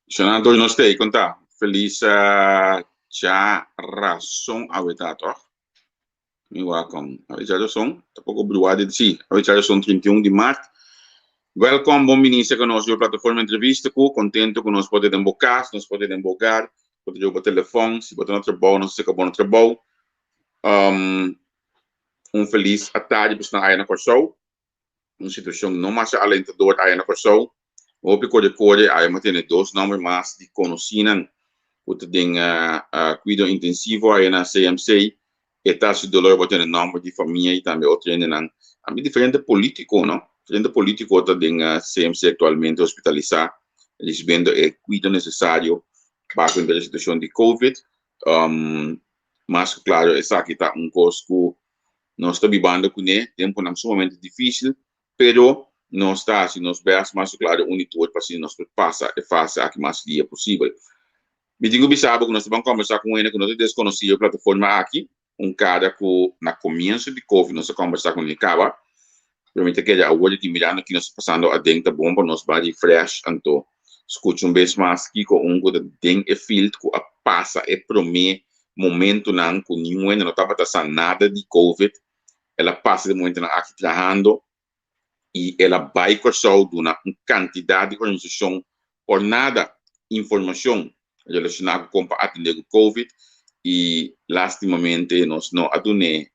Senador, nós temos conta. Feliz já razão a verdade, ó. Me welcome. A verdade são, tampouco bruado de si. A verdade são 31 de março. Welcome, bom ministro, que nós plataforma entrevista, contento que nós podemos embocar, nós podemos embocar, podemos jogar telefone, se botar no trabalho, nós se acabou no trabalho. Feliz à tarde, para aí na Corsol. Uma situação não mais alentadora aí na Corsol. O pico de cor, aí mantém dois nomes mais de conhecimento. O tem cuidado intensivo aí na CMC. E taxa de dolor botando nome de família e também outro ainda não. A mim diferente político, não? Diferente político tem CMC atualmente hospitalizar. Eles vendo o cuidado necessário para a situação de COVID. Mas claro, essa aqui está custo nós estamos vivendo com ele, tempo não sumamente difícil, pero nós está, se nós vemos mais claro, unitor para se nós passa e faça a que mais dia possível. Me digo bisabo que nós vamos conversar com ele, que nós desconhecemos a plataforma aqui, cara que na começo de COVID nós conversar com ele, cara, realmente que a hora de mirando que nós passando a dentro da bomba, nós vai fresh, então, escute vez mais que com que dentro é filtro que passa e promete momento não que ninguém não estava passando nada de COVID. Ela passa de momento aqui trabalhando e ela vai cursar uma quantidade de organização por nada informação relacionada com atender o COVID e lastimamente nós não adunemos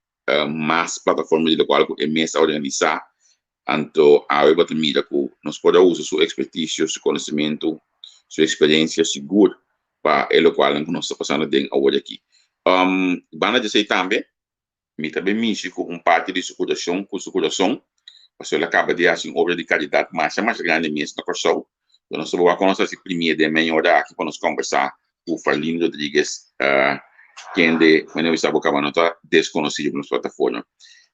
mais plataformas de qual é mais organizar então a web mira que nós podemos usar sua expertise, seu conhecimento, sua experiência segura para o qual nós estamos passando dentro agora aqui. Bana dizer também me também me com parte de circulação, porque ele acaba de fazer uma obra de caridade mais grande mesmo na Corsol. Então, nós vamos começar a primeira de melhorar aqui para nós conversar com o Farlin Rodrigues, quem de, quando eu estava acabando, está desconhecido nas plataformas.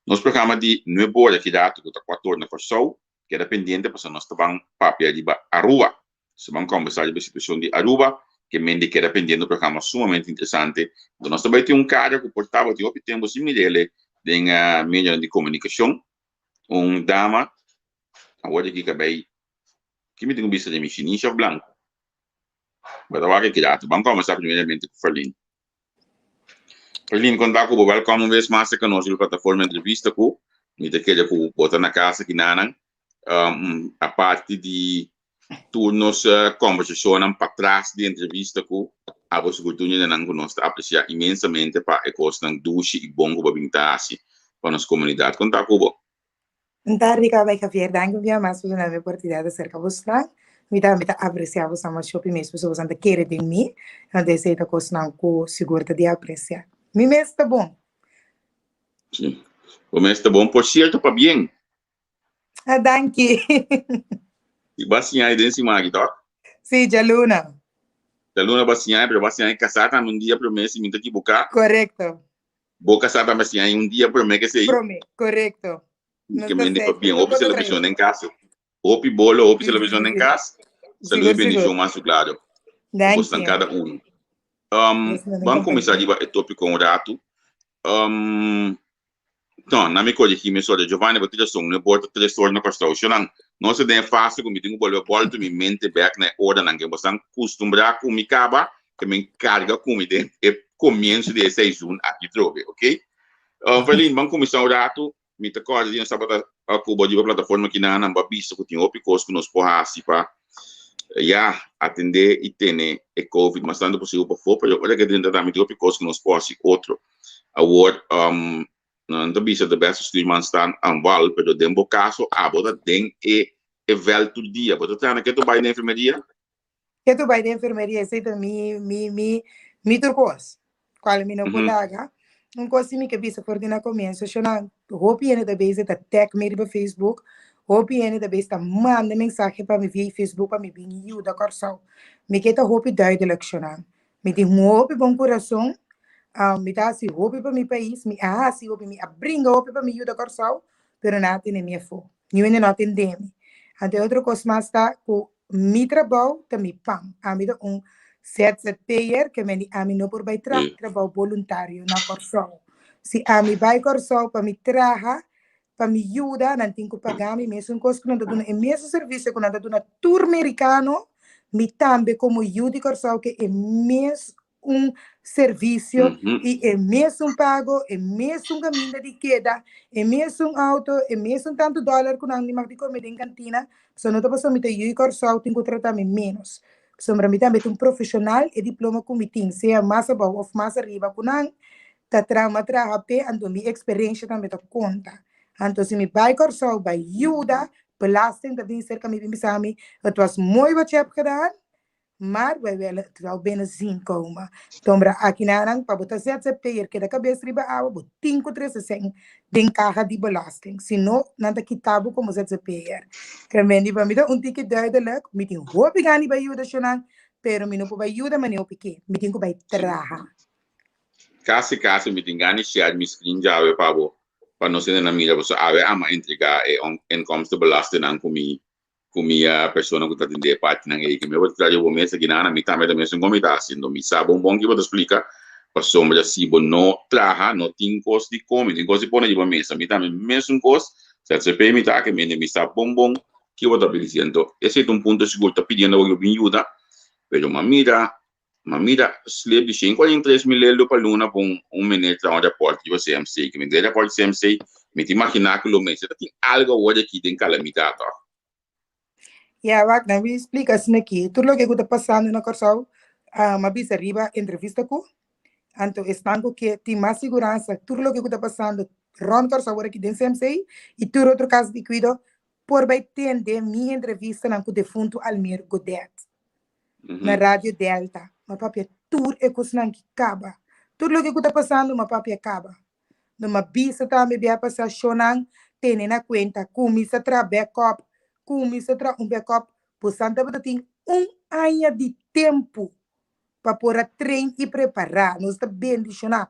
Nosso programa de novo aqui da que está 14 na Corsol, que era pendente, porque nós estávamos papel de Aruba. Nós vamos conversar sobre a situação de Aruba, que me que era pendente um programa sumamente interessante. Então, nós também temos cara que portava de outro tempo similar em meio de comunicação, dama, agora aqui acabei, que me tem visto de Michinisha Blanco. Mas agora que dá, vamos começar primeiramente com o Ferlin. Ferlin, quando eu welcome uma vez mais que nós na plataforma entrevista com, me tem que botar na casa aqui na a parte de turnos conversação para trás de entrevista com a vossa oportunidade de nós apreciar imensamente para a costa de duche e bom para pintar para nossa comunidade. Conta com Então, Ricardo, vai cafiar, danke via mais por uma oportunidade acerca de você. Me dá apreciar você mais shopping mesmo, pessoas que querem de mim, não deseja coisa não com seguro de apreciar. Me mesmo está bom. Sim. O mês está bom, por certo, para bem. Ah, danke. E basinha aí dentro de tá? Sim, já Luna. Já Luna basinha, pero basinha casada um dia por mês, me tem buscar. Correto. Boa casada basinha um dia por mês que sei. Correto. Que me para bem, ouve televisão em casa. Ouve bolo, ouve televisão em casa. Saúde e bendição mais claro. Vamos cada um. Vamos começar a tópico com o rato. Então, na minha coisa aqui, me sou de Giovanni, vou te dizer, não importa três horas na construção, não se dê fácil, como tenho bolo, volto minha mente back na hora, não que você acostumbrar com me caba, que me carga comida, e começo de 6 de aqui trove, ok? Verlin, vamos começar o rato, me te acorda, eu estava a Cuba de uma plataforma que na Bambista, que tinha opicos que nos porra assim para já atender e ter a Covid, mas tanto possível para fora, porque olha que dentro da minha opicos que nos porra assim outro, award, não bisa de beste stuurman staan aan wal, pero dembo caso, boda den vel tu dia. Boda tana que tu vai na enfermeria? Que tu vai na enfermeria, aceita mi turcos. Qual mi no colega? Coisa que bisa for na começo, eu não hope ainda da vez tá tag me no Facebook, hope ainda da vez tá manda mensagem para me via Facebook para me vir ajuda corção. Me que tá hope duidelijk chorar. Me tem hope bom coração. Me dá assim roupa para meu país, me assim roupa me abringa roupa para me ajuda corção, pero não tem minha fo. Ninguém não tem demi. Até outra coisa mais tá com mi trabalho também pam. A mim dá ZZPR que me a mim não por vai trabalho voluntário na corção. Se a mim vai corção para me trabalhar para me ajudar, não tenho que pagar, me mesmo coisa que não dá é mesmo serviço que não dá tour americano, me também como ajuda Corsau que é mesmo serviço e é mesmo pago, é mesmo caminho de queda, é mesmo auto, é mesmo tanto dólar que não me de comer em cantina, só não estou passando me te Corsau tenho que tratar menos. Sombra me também um profissional e diploma com me tem, seja mais abaixo ou mais arriba, com não tá trauma trape ando mi experiência também tá conta então se me vai Corsau vai ajuda belasting da vem cerca me bisami het was mooi wat je hebt gedaan maar wij willen het wel binnen zien komen tombra aqui na nang para botar ZZP'er que da cabeça riba água botinho com 360 den caja de belasting senão nada kitabo como ZZP'er que me ni para me dar ticket duidelijk me tem hoop ik aan die bij ajuda shonan pero me não pode ajuda mas não pequeno me tem que vai traha Kasi me tingani share mi screen jawe pa no sene na mira so ave ama entrega e inkomsten belasting ang kumi persona que tá tendo parte nang e que me vou trazer o mês aqui na mi também também são como tá haciendo mi sabe bom que vou explicar pa sombra si bo no traha no tin cost di come tin cost di pone di mesa mi também mesmo cost se pe mi tá que mi sabe bom que vou tá dizendo esse é um ponto seguro tá pedindo eu vim ajuda pero mamira sleep de 53 mil euros para luna com menino de aporte de CMC que me dê aporte CMC me te imaginar que o mês tem algo hoje aqui tem calamidade Wagner, me explica assim aqui. Tudo o que está passando na Corsau, uma vez arriba, entrevista com, então, estão que tem mais segurança. Tudo o que está passando, Ron Corsau, aqui dentro do CMC, e todo outro caso de cuido, por vai atender minha entrevista com o defunto Almir Godet, na Rádio Delta. Mas papi, tudo é coisa que acaba. Tudo o que está passando, mas papi, acaba. Numa bisa também vai passar chonang, tem na conta, comissa tra backup, comissa tra backup, por santa tem ano de tempo para pôr a trem e preparar. Nós está bem dicionar.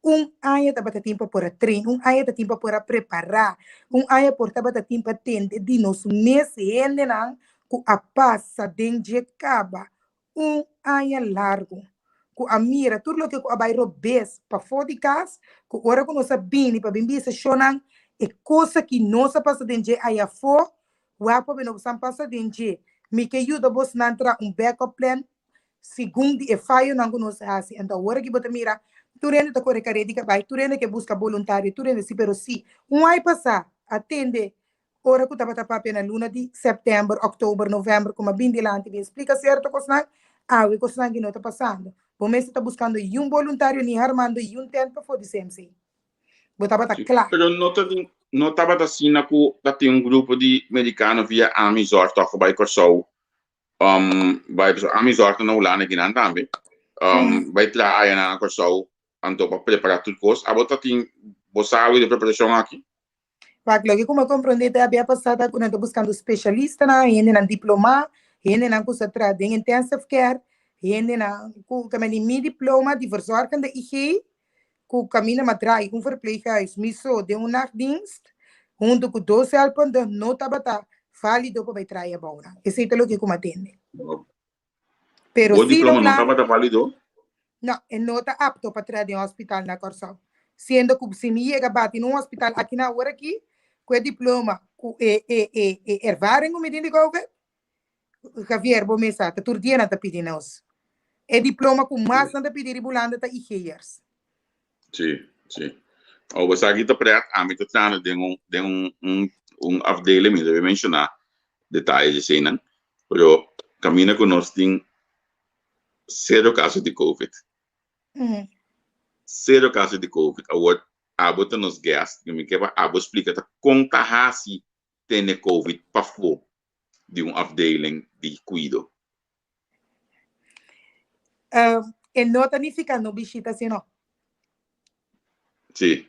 Ano tá tempo para pôr a trem, ano tá tempo para preparar, ano por tá tempo para atender de nosso mês e não, com a passa dentro de acaba. Ano largo. Com a mira, tudo o que a bairro bes para fora de casa, com hora que nós bem para bem bisa chonan, é coisa que nós passa dentro de aí fora, o apa bem nós passa dentro de, me que ajuda vos não entrar backup plan, segundo e falho não nós assim, então hora que bota mira, tu rende tá corre caredi que vai, tu rende que busca voluntário, tu rende se pero si, ai passar, atende, hora que tá papel na luna de setembro, outubro, novembro, como bem dilante, bem explica certo coisa, o coisa que não está passando. O mês está buscando voluntário, nem armando tempo para fazer CMC. Botava tá claro. Pero não estava assim na que tem grupo de americanos via Amizort, toca vai Corsau, vai Amizort na Ulana aqui na também, vai lá aí na Corsau, então para preparar tudo coisa. A bota tem boçal de preparação aqui. Vai logo como compreender havia passado quando estou buscando especialista na, ainda na diploma, ainda na coisa trade em intensive care. Gente na kami mi diploma de verzorgende IG, ku kami na matrai verpleeghuis miso de nachtdienst, junto com 12 alpan de nota bata, válido para trabalhar agora. Esse é o que eu atende. Pero o diploma não estava válido? Não, é nota apto para trabalhar em um hospital na Corsau. Sendo que se me chega bate num hospital aqui na hora aqui, com o diploma, com ervaring o medinho de governo, Javier Bomesa, tá turdia na tapidina os. É diploma com mais nada pedir e bulanda tá IGers. Sim. Você aqui está preto, a mim está tem afdeling, me deve mencionar detalhes de cena, pero caminha conosco tem 0 casos de COVID. 0 casos de COVID. Agora, a bota nos gas, que me quebra, a bota explica tá contagem tem COVID para fora de afdeling de cuido. Não está nem ficando bichita assim, não. Sim.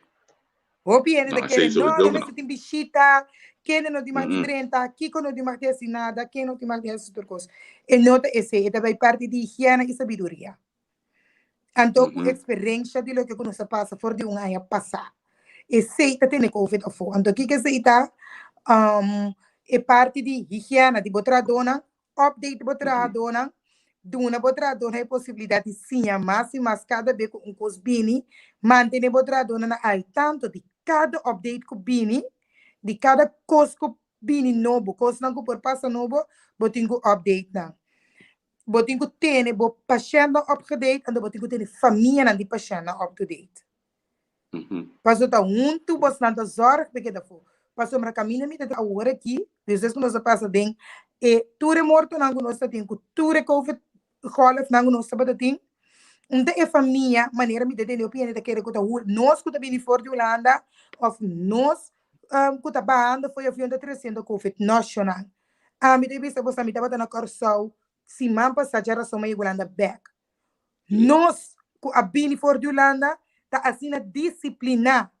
O pieno de que não tem bichita, que não tem mais de 30, que não tem mais de assim nada, que não tem mais de essas coisas. E nota esse, vai parte de higiene e sabedoria. Então, com experiência de lo que nós passa fora de ano passar. E seita tem COVID ou fora. Então, o que seita é parte de higiene de botar dona, update de botar dona, Duna botradona é possibilidade de sim, mas cada vez com coisa bini, manter botradona na al tanto de cada update com bini, de cada cosco bini novo, coisa não por passa novo, botingo update não. Botingo tem, bo patiënt up to date, en botingo tem família na de patiënt up to date. Passo tá tu bastante zorg porque daarvoor. Passo para caminho me tá agora aqui, vezes quando você passa bem, e tudo morto não nós tem, tudo covid golf não nós sabemos tem. Onde é família, maneira me detém opinião de querer que nós que bem fora de Holanda, of nós que tá banda foi a fionda 300 covid nacional. Me deve ser você me tava na corção, se man passar geração mais Holanda back. Nós que a bem fora de Holanda tá assim na disciplina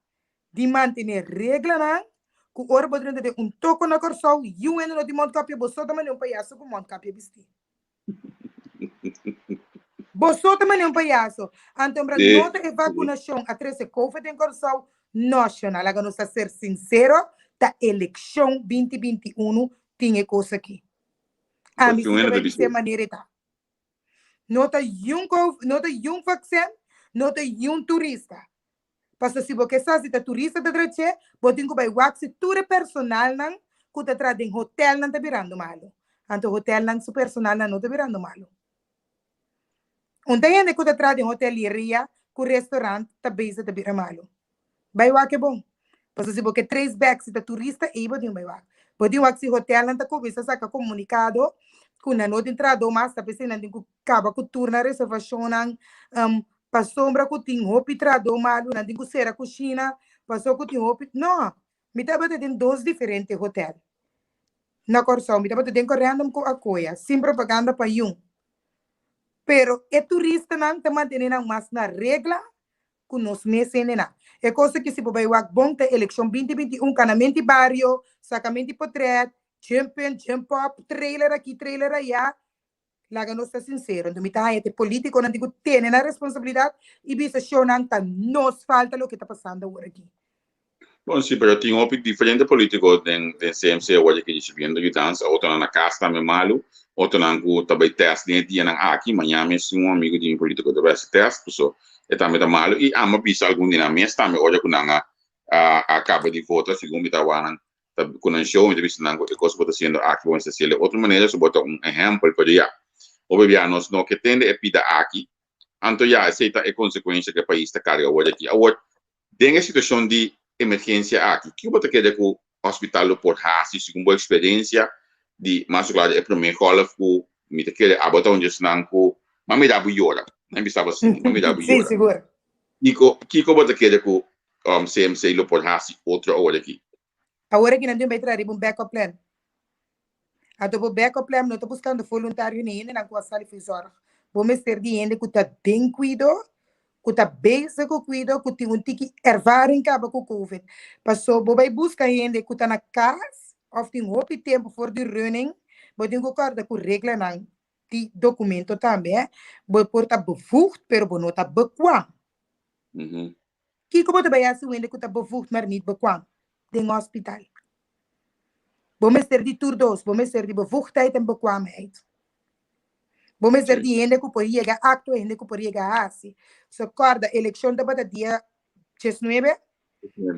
de manter regra não, que ora pode ter toco na corção, e o ano de monte capia, você também não palhaço com monte capia vestir. Você também um palhaço. Então, para nota e vacunação a 13 COVID em corção nacional, agora nós a ser sincero, da eleição 2021 tinha coisa aqui. A mim se vai ser maneira tá. Nota um vaccin, nota turista. Porque se você sabe que turista da direita, você vai waxi tudo personal não, que te traz em hotel não tá virando malo. Então hotel não su personal não tá virando malo. Onde ainda que te traz em hoteleria, que restaurante tá base tá virando malo. Vai wax é bom. Porque se você 3 bags de turista, aí você vai wax. Você waxi hotel não tá começa saca comunicado, que não tem entrada mais, tá pensando em que acaba com turna reservação para sombra que tem roupa trado malo, não tem que ser a cozinha, passou que tem roupa, não, me tá batendo 2 diferentes hotéis. Na Corsão, me tá batendo correndo com a coia, sem propaganda para Pero é turista não tá mantendo mais na regra que nós meses não. É coisa que se vai o bom ter eleição 2021, canamento barrio, sacamento potret, champion, jump up, trailer aqui, trailer allá. Laga não está sincero, então me tá aí político não digo tem a responsabilidade e bisa show não tá nos falta o que está passando agora aqui. Bom, sim, pero tem diferente político den CMC hoje que diz vindo de dança, outro na casa também malo, outro na que também teste nem dia na aqui, amanhã mesmo um amigo de político do Brasil teste, so é também tá malo e ama bisa algum dia na mesa também hoje quando acaba de votar segundo tá wana quando show de bisa nango e coisa bota sendo aqui vamos dizer outra maneira so bota exemplo para dia nós não que tende é pida aqui, então já aceita a consequência que o país está carregando hoje aqui. Agora, tem a situação de emergência aqui, que você quer que o hospital do Port Hasi, segundo a experiência de mais claro, é para mim, qual que me quer abotar onde estão com, mas me dá buiora, não me sabe assim, mas me dá buiora. Sim, seguro. Que você quer que o CMC do Port Hasi outra hora aqui? Agora que não tem para trazer um backup plan. Então, backup plan, não estou buscando voluntário nem na coisa de fizor. Vamos ter dinheiro que está bem cuidado, que está bem com cuidado, que tem um tique ervaring caba com COVID. Passou, vai buscar gente que está na casa, ou tem pouco tempo for de running, vai ter que acordar com regra não, de documento também, vai portar bevoegd, pero não está bequam. Que como vai assim, gente que está bevoegd, mas não bequam, no hospital. Vamos ter de turdos, vamos ter de bevoegdheid en bekwaamheid. Vamos ter de gente que pode chegar acto, gente que pode chegar assim. So, corda, eleição da bata dia 19?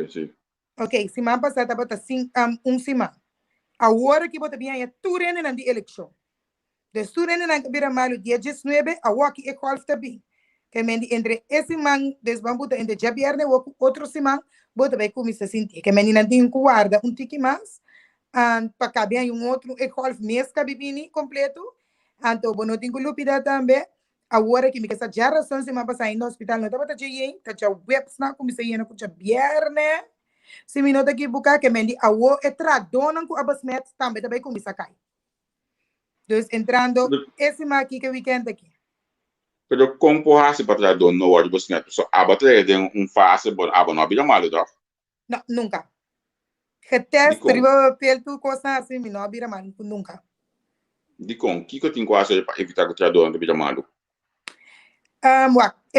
Sim. Ok, semana passada bata semana. Agora que bota bem, é tudo na de eleição. De tudo na que vira malo dia 19, a walk e qual está bem. Que mendi entre esse man, desbambuta entre já viernes, outro semana, bota vai começar a sentir. Que mendi não tem guarda tique mais. Para caber outro e-golf mês cabibini completo. Então, não tenho lupida também. Agora que me quer já razão se me passar no hospital, não estava te aí, tá já webs na como se ia no já bierne. Se me nota que buscar que me di awo e tradona com abasmet também como se cai. Então, entrando esse aqui que weekend aqui. Pero como porra para trás do no word você não só abate de fase bom não habita mal do. Não, nunca. Getest, riba pelto coisa assim, não habita mal nunca. De com que eu tenho quase para evitar que o tradutor não habita mal. É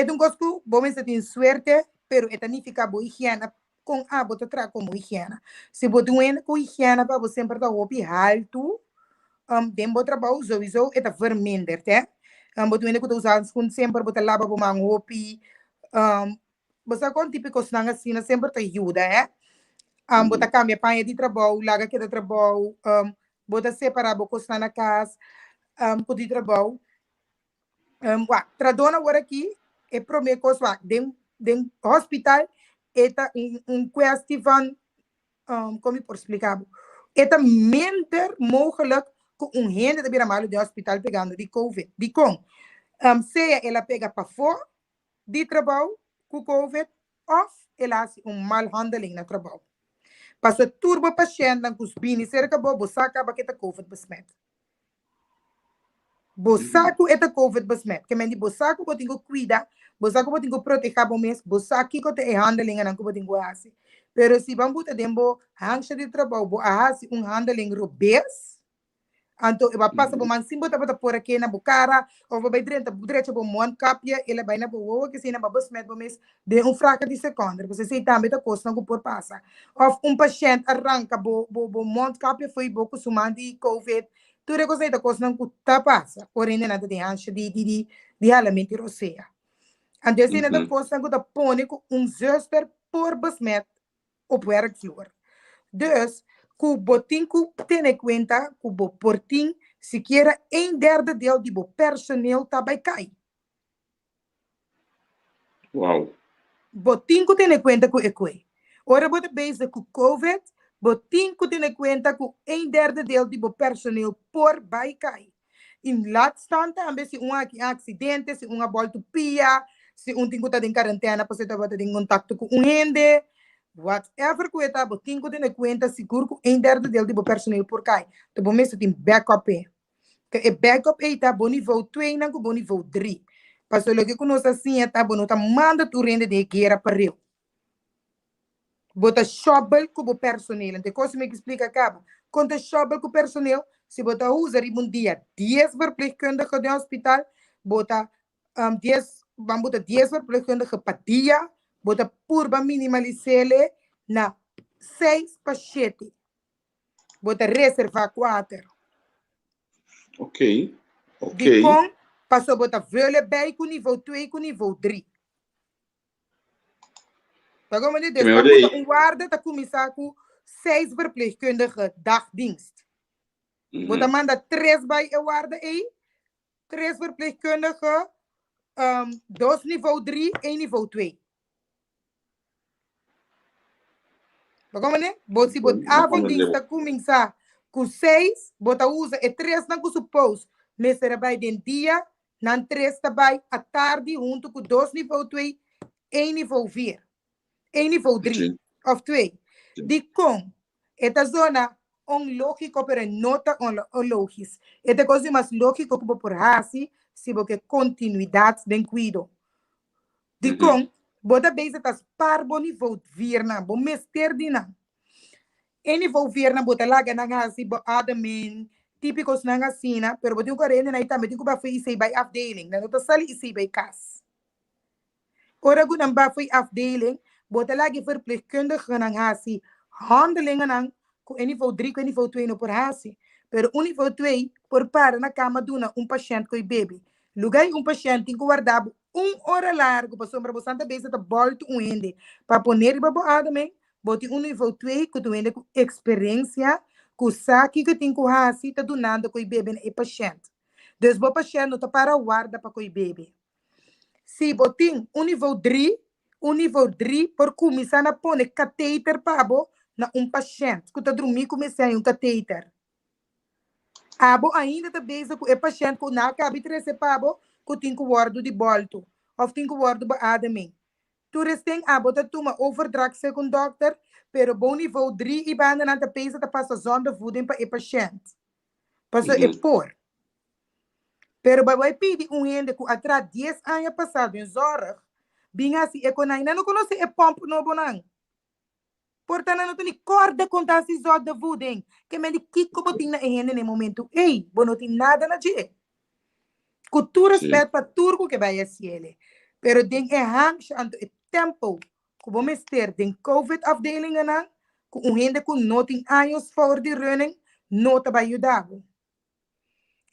um coisa bom tem suerte, pero é nem ficar boa higiene com bota tra como higiene. Se você não com higiene para você sempre tá opi alto, tem bom trabalho sowieso é verminder, tá? Você não com usar com sempre bota lava com mango opi, você com típico snanga assim sempre te ajuda, Bota cambia panha de trabalho, larga que de trabalho, bota separar, bota costa na casa, com de trabalho. Tradona agora aqui, é prometo coisa, den hospital, eta questão van, como eu posso explicar? Eta minder mogelijk com gente de biramalo de hospital pegando de COVID. De com, seja ela pega para fora de trabalho com COVID, ou ela faz malhandeling no trabalho. Passa turbo paciente na cuspini, cerca bo saca baqueta COVID besmet. Bosaco é COVID besmet. Que mendi bosaco que tenho cuida, bosaco que tenho proteger bom mês, bosaco que te handling na que tenho assim. Pero se vamos botar dentro hancha de trabalho, bo assim handling robês, então eu passa por mansim botar por aqui na bocara, ou vai direto por monte capia, ele vai na boa que se na besmet bom mês de fraca de segunda, você sei também tá costa não por passa. Ou paciente arranca bo monte capia foi pouco sumando de COVID. Tudo é coisa da coisa não custa passa, porém nada de ancha de realmente roceia. Então se nada coisa não custa põe com zuster por besmet op werkvloer. Dus, ku botin ku ten em conta, ku bo portin, sequer 1/3 deel die bo personeel tabai kai. Wow. Botin ku ten em conta ku ekwe. Ora bota base ku COVID, botin ku ten em conta ku 1/3 deel die bo personeel por bai kai. In laatstante, ambe si aqui acidente, se volta pia, se tingo tá em quarentena, você tá em contato com gente, whatever que está, botin que tem conta seguro que 1/3 dele de personal por cá. Então, mesmo tem backup. Que backup está bom nível 2, não bom nível 3. Mas o que nós assim está bom, tá manda tu rende de guerra para eu. Bota shovel com o personal. Então, como me explica acaba? Quando shovel com o personal, se bota usa um dia 10 verpleegkundigen de hospital, bota 10, vamos botar 10 verpleegkundigen para dia, bota purba minimalizar na 6 pacientes. Bota reservar 4. Ok. De com, passou bota vele bem com nível 2 com nível 3. Tá como ele diz, bota guarda, tá começar com 6 verpleegkundigen dagdienst. Bota manda 3 bij a guarda aí, 3 verpleegkundigen, 2 nível 3, 1 nível 2. Como né? Você bota avondista começar com 6, bota usa e 3 não supôs, mas será vai de dia, não 3 também à tarde junto com 2 nível 2, 1 nível 4, 1 nível 3 of 2. De com esta zona lógico para nota lógico. Esta coisa mais lógico que por assim, se você continuidade de cuido. De com bota base tas par bom nível virna, bom mester de não. E nível virna bota lá que não assim bo admin típicos não assim, pero botinho correndo na ita metinho ba foi sei by afdeling, não tá sali sei by kas. Ora gu não ba foi afdeling, bota lá que verpleegkundige não assim, handelingen não com nível 3 com nível 2 no por assim, pero nível 2 por para na cama duna paciente com bebê. Lugar paciente tem que guardar 1 hora largo para sombra bastante vezes tá volta ende para poner babo admin, boti nível 2 que tu ende com experiência com saque que tem que assim tá donando com bebê e paciente. Dus bo paciente não tá para guarda para com bebê. Se botin nível 3 por começar a pôr catéter para bo na paciente que tá dormir começar catéter. Abo ainda tá beza com o paciente que não cabe trazer pabo que tem que guardar de volta ou tem que guardar para admin. Tu restem abo tá toma overdrag com doctor, pero bom nível 3 e banda na pesa tá passa zona de voeding para o paciente. Passa é por. Pero vai pedir gente que atrás 10 anos passado em zorra, bem assim é que não conhece é pompo no bonang. Portanto, não tem corda com esse zona de voeding, que me diz que botin na gente no momento, ei, bom não tem nada na dia. Com tu respeito para tudo que vai assim ele. Pero den é hangs aan het tempo que vamos ter den COVID afdelingen aan, com gente com não tem anos fora de running, não te vai ajudar.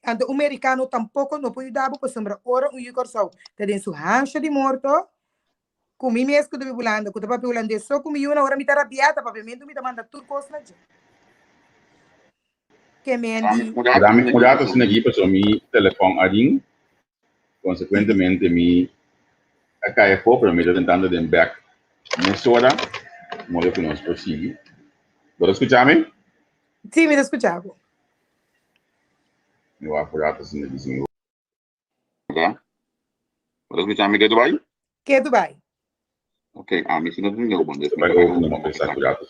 And o americano tampouco não pode ajudar, porque sombra hora yucor só, tem sua hancha de morto, Kumi mes kuda bibulando, kuda papi ulande so kumi una hora mitara biata papiamento mita manda turcos na je. Que mendi. Cuidado se aqui para mi telefone a ring, consequentemente mi acá é pouco, mas eu tentando de back nessa hora, modo que nós prosseguimos. ¿Puedo escucharme? Sí, me escuchaba. Eu apurado se aqui. ¿Puedo escucharme que Dubai? Que Dubai? Ok, me sinto bem, eu vou Dubai ou não pensar cuidado.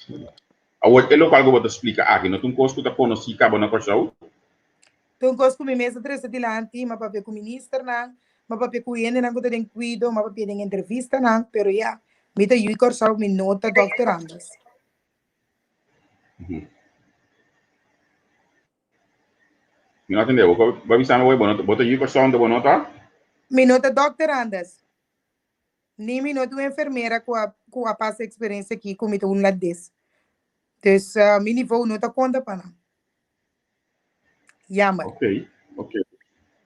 Agora, é local que eu vou te explicar aqui, não tem coisa que eu conheci cabo na corção. Então, coisa com mesa três de lanti, mas papi com ministro não, mas papi com ele não tem cuido, mas papi tem entrevista não, pero ya, me tá eu corso me nota Dr. Anders. Eu não entendeu, vai me chamar, bota aí corção de boa nota? Me nota Dr. Anders. Nem me nota uma enfermeira com a passa experiência aqui, com me tá lado desse. Então, meu nível não tá conta para não. Jammer. Ok.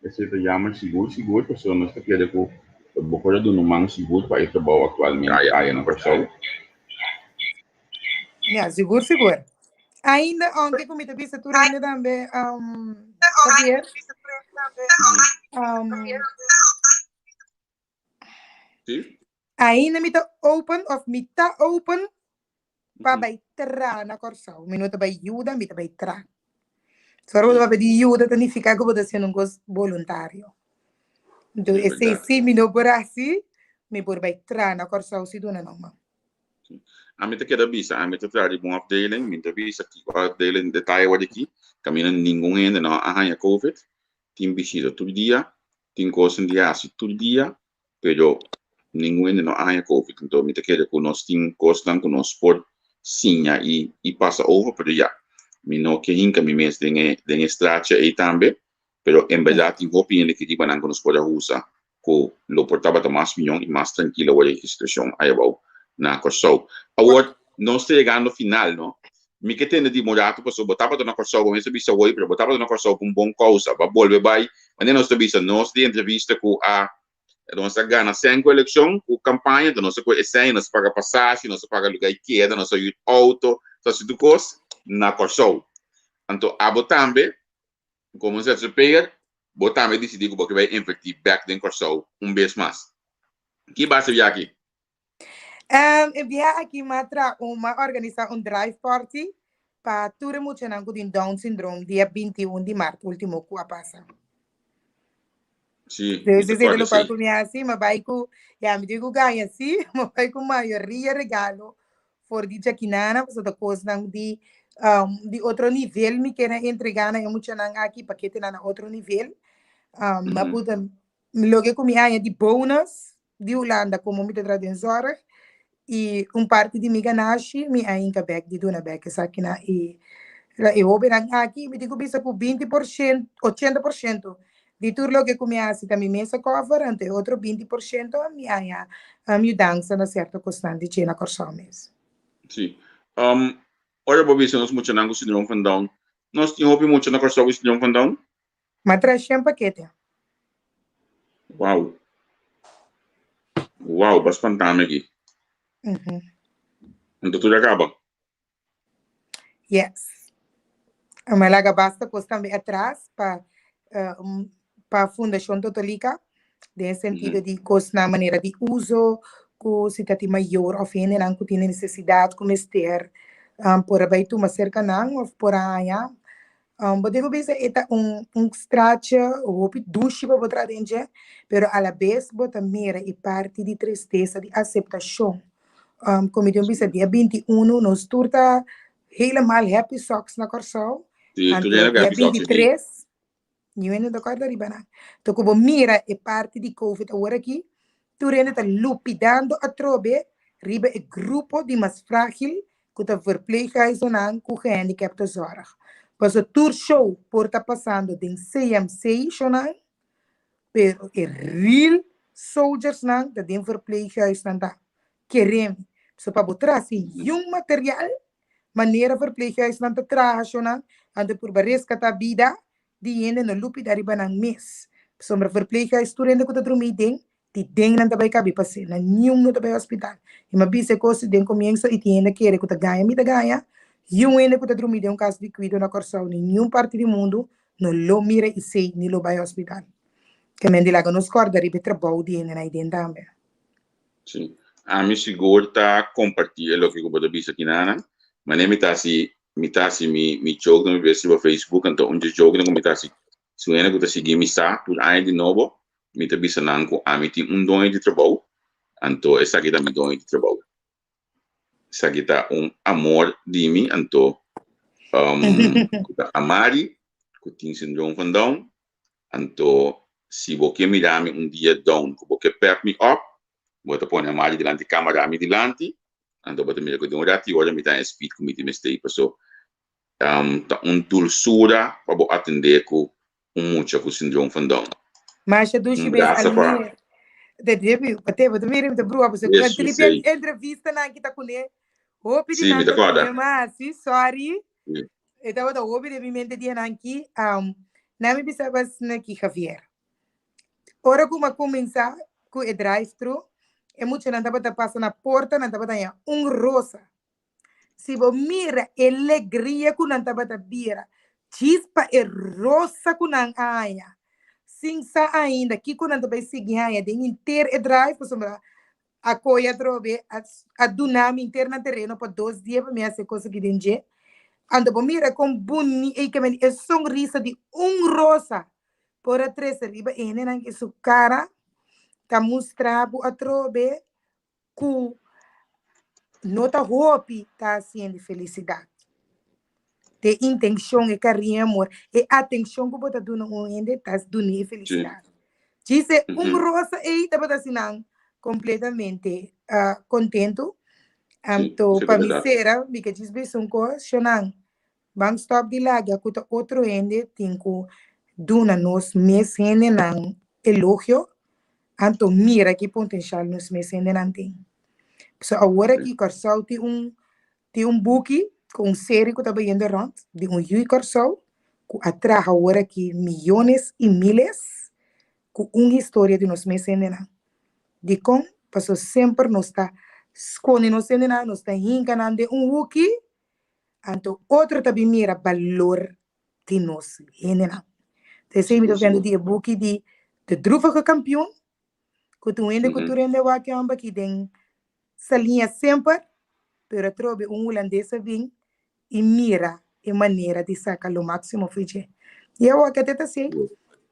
Esse é jammer seguro, pessoa não está querendo que o boca do numang seguro para ir trabalhar atualmente aí na corção. Yeah, seguro. Ainda ontem como te disse tu ainda também saber ainda me tá open para vai entrar na corção. Me não tá vai ajuda, me tá vai entrar. Só vai pedir ajuda significa que vou ser um gosto voluntário. Então esse sim me não por assim, me por vai entrar na corção se dona não. A mim queda bisa, a mim traz bom afdeling, mim bisa que o afdeling detalhe o daqui, caminha ninguém ainda não arranha COVID, tem visita todo dia, tem coisa de assim todo dia, pero ninguém ainda não arranha COVID, então mim queda que nós tem coisa que nós por sinha e passa over, pero já, mim não que hinca mim mesmo tem estratégia aí também, pero em verdade tem opinião que tipo não nos pode usar, que lo portava mais milhão e mais tranquilo a situação aí vai na corção. Agora, nós estamos chegando no final, não? Me que tem de morar, pessoa botava na corção, como esse bicho hoje, pero botava na corção com bom causa, para volver vai, mas nós estamos de entrevista com a nossa gana sem eleição, com campanha, da nossa coisa, nós paga passagem, nós paga lugar que queda, nós ajuda auto, só se tu coisa na corção. Então, a botambe, como se supera, botambe decidiu que vai investir back dentro corção vez mais. Que base via aqui? Via aqui matra uma organizar drive party para tudo muito não com Down syndrome dia 21 de março último que a passa. Sim. Então se ele para comer assim, mas vai com me digo ganha assim, mas vai com maioria regalo for de jaquinana, so da coisa não de outro nível me quer entregar na muito não aqui paquete na outro nível. Mas puta logo comia de bônus de Holanda como me traduzir zorg. E parte de minha nashi me ainda back de dona back essa aqui na e eu vou ver aqui me digo bisa por 20% 80% de tudo que começa também mesa cover ante outro 20% a minha mudança na certa constante de na corção mesmo. Sim. Olha para ver se nós muito não gostamos de down. Nós temos muito na corção gostamos de down. Mas traz paquete. Uau, bastante aqui. Então tudo acaba. Yes. A malaga basta costa também atrás para a Fundação Totalica, no sentido de costa na maneira de uso, que se tem maior ou ainda não tem necessidade como ester por aí tu cerca não ou por aí Bodego bisa eta stracha ou dushi para botar dentro, pero a la vez bota mira e parte de tristeza de aceitação. Como eu disse, dia 21 nós turta helemaal happy socks na corção. Dia 23 eu ainda tô corda ribana. Então como mira e parte de COVID agora aqui, tu ainda tá lupidando a trobe riba e grupo de mais frágil que tá verpleeghuizen aan que handicap te zorg. Pas o tour show por tá passando de CMC shonan, pero e real soldiers nan da den verpleeghuizen da querem so para botar assim material maneira verpleeghuizen te traje shonan ande por baresca ta vida die ene no lupi dari banang mes. Sombra verpleeghuis toerende ko ta drumiding ti den não vai caber para ser, nenhum não vai hospital. E mas bise coisa den começa e tiene que ele que tá ganha, me tá ganha. E um ainda que tá dormindo um caso de cuido na corção, nenhum parte do mundo não lo mira e sei nem lo vai hospital. Que me dilaga nos corda ribe trabalho de na idem também. Sim. A mim seguro tá compartilhando o que eu vou dizer aqui na, mas nem me tá se me jogo no Facebook, então onde jogo não me tá se suena que tá seguir me está por aí de novo, me tá bisa nanco a mim tem dono de trabalho, então essa aqui tá me dono de trabalho. Essa aqui tá amor de mim, então amari, que tem síndrome van Down, então se você mirar me dia down, que você perk me up, você põe a mali delante da câmera a mim delante, então você mira que tem rati, olha me tá em speed que me tem mistake, so tá dulçura para atender com muito com síndrome van Down. Mas a duche bem ali, de debut, até você mira me brua, você clipe entrevista na que tá com ele, hope de nada com mas sorry, então eu hope de mente de aqui, na me bisa bas na que Javier. Ora como começar com o drive-thru, é muito não tava passando na porta, não tava aí rosa. Se você mira alegria com não tava bira, chispa é rosa com não aia. Sim sa ainda que com não tava seguir aia, de inteiro é drive, por exemplo, a coia trobe a dunami interna terreno por 2 dias para me fazer coisa que dentro. Ando você mira com bonito e que é sonrisa de rosa. Por a 3 arriba, ene não que sua cara tá mostrando a trobe que nota hope tá sendo felicidade. Tem intenção e carinho amor e atenção que você dá no ende tá dando felicidade. Diz rosa e tá bota assim completamente contento. Então para mim será me que diz bem um coisa, chonan. Bang stop de lá, que tá outro ende tem que duna nos meses ende não elogio. Então mira que potencial nos meses ende não tem. So agora que Corsau tem book com série que está vendo rond de Yui Corsau que atrai agora que milhões e miles com história de nos meses ainda de com passou sempre nos está esconde nos ainda nos está enganando de wiki então outro também mira valor de nos ainda então me vendo de book de drúvige campeão que tu ainda que tu ainda vai que tem salinha sempre, pero trobe holandês vem e mira a maneira de sacar o máximo fiche. E eu aqui até assim,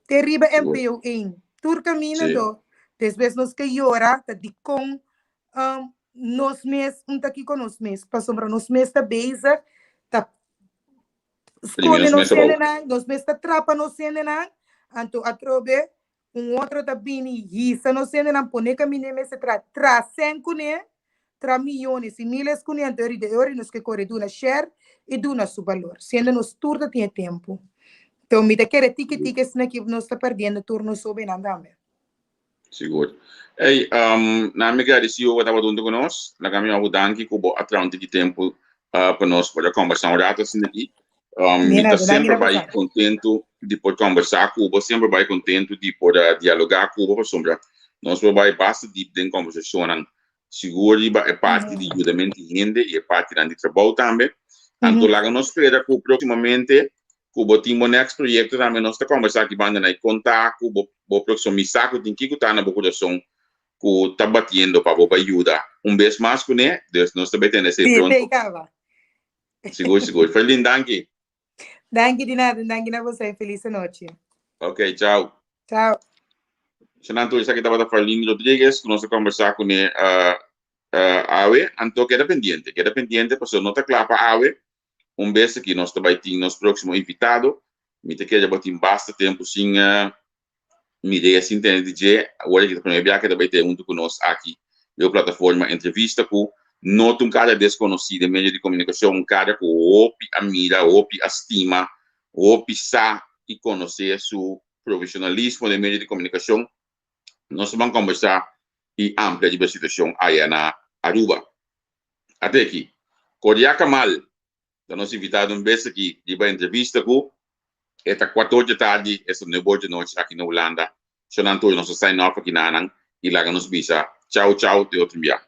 terrível emprego em caminhando, después nos que llora, tá de com nos mês, aqui com nos mês, passou para nos mês tá beisa, tá esconde nos cena, nos mês tá trapa nos cena, anto a trobe outro tá bini, isso nos cena, pone caminho mês trazem com ele, tra milhões e milhares com de euros nos que corre do na share e do na seu valor. Sendo nos turno tem tempo. Então, me da querer tickets na que nós está perdendo turno sobre nada mesmo. Seguro. Ei, na amiga de CEO que estava junto conosco, na caminho ao danke cubo atrás de tempo para nós para conversar um rato assim aqui. Me sempre vai contento de poder conversar com o sempre vai contento de poder dialogar com o sombra. Nós vai basta de conversação seguro é parte de ajudamento de gente e é parte de trabalho também. Então, lá nós esperamos que proximamente, que o time next projeto também nós está conversando aqui, banda aí contar com o próximo saco de que está na população que está batendo para a ajuda. Vez mais com ele, Deus nós também temos esse pronto. Seguro. Feliz danke. Danke de nada, danke na você. Feliz noite. Ok, tchau. Tchau. Senanto isso aqui estava falando Rodrigues, que nós conversar com ele Awe, então queda pendiente, porque não está claro para Awe, vez que nós também temos nosso próximo invitado, me te quer botar bastante tempo sem me ideia sem ter DJ, agora que também vai ter junto conosco aqui, na plataforma entrevista com não um cara desconhecido, meio de comunicação, um cara que ouve a mira, ouve a estima, ouve sabe e conhecer seu profissionalismo de meio de comunicação. Nós vamos conversar e ampla diversificação aí na Aruba. Até aqui. Cordial Kamal, nós invitado vez aqui de uma entrevista com esta 14 da tarde, esta 9 da noite aqui na Holanda. Senanto nós sign off aqui na ilaga nos bisa. Ciao, ciao, te outro dia.